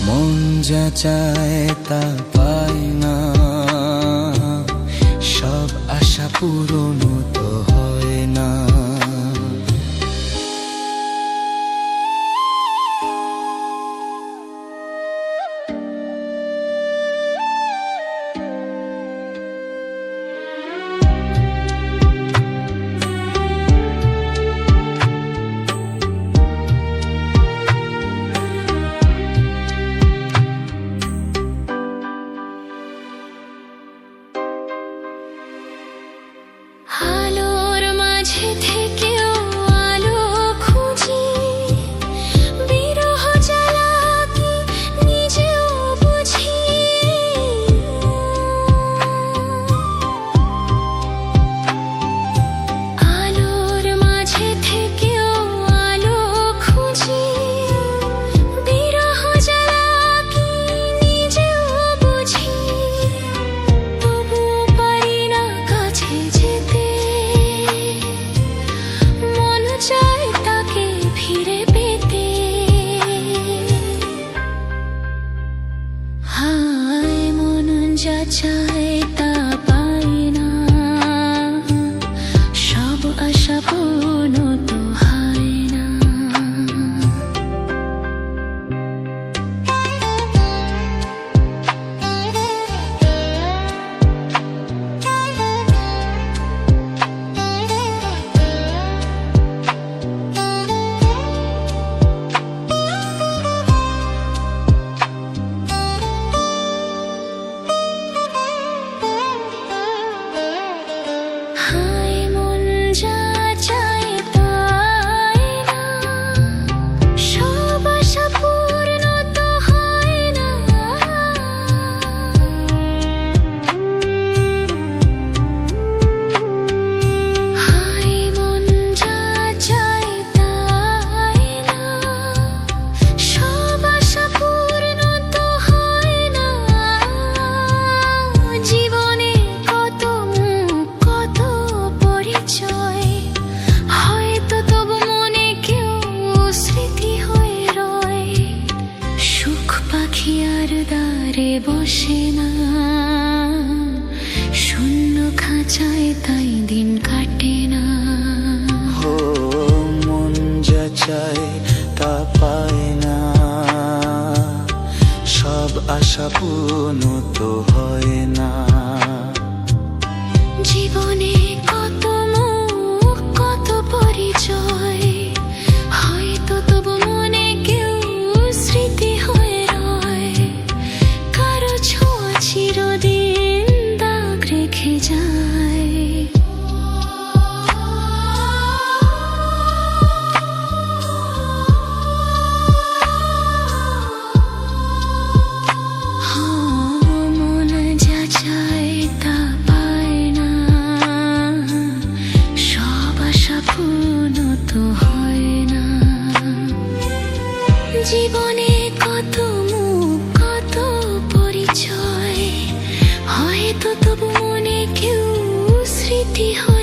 মন যা চায় তা পায় না, সব আশা পূরণ তো হয় না। আলোর মাঝে থেকেও আলো খুঁজি, বিরহ জ্বালা কি নিজেও বুঝি। আলোর মাঝে থেকেও আলো খুঁজি, বিরহ জ্বালা কি নিজেও বুঝি। তবু পারি না কাছে যেতে, মন চায় তাকে ফিরে পেতে। হায় মন যা চায় তা পায় না, সব আশা পূর্ণ তো হয় না। হায় মন যা চায় তাই না, সব আশা পূর্ণ তো হয় না। হায় মন যা চায় তাই না, সব আশা পূর্ণ তো হয় না। জীবনে কত মুখ কত পরিচয়, হয়তো তবু মনে কেউ স্মৃতি হয়ে রয়। সুখ পাখি আর দ্বারে বসে না, শূন্য খাঁচায় তাই দিন কাটে না। ও মন যা চায় তা পায় না, সব আশা পূর্ণ তো হয় না। জীবনে কত মুখ কত পরিচয়, হয়তো তবু মনে কেউ স্মৃতি হয়ে রয়। কারো ছোঁয়া চিরদিন দাগ রেখে যায়। মন যা চায় তা পায় না, সব আশা পূর্ণ তো হয় না। জীবনে কত মুখ কত পরিচয়, হয়তো তবু মনে কেউ স্মৃতি হয়।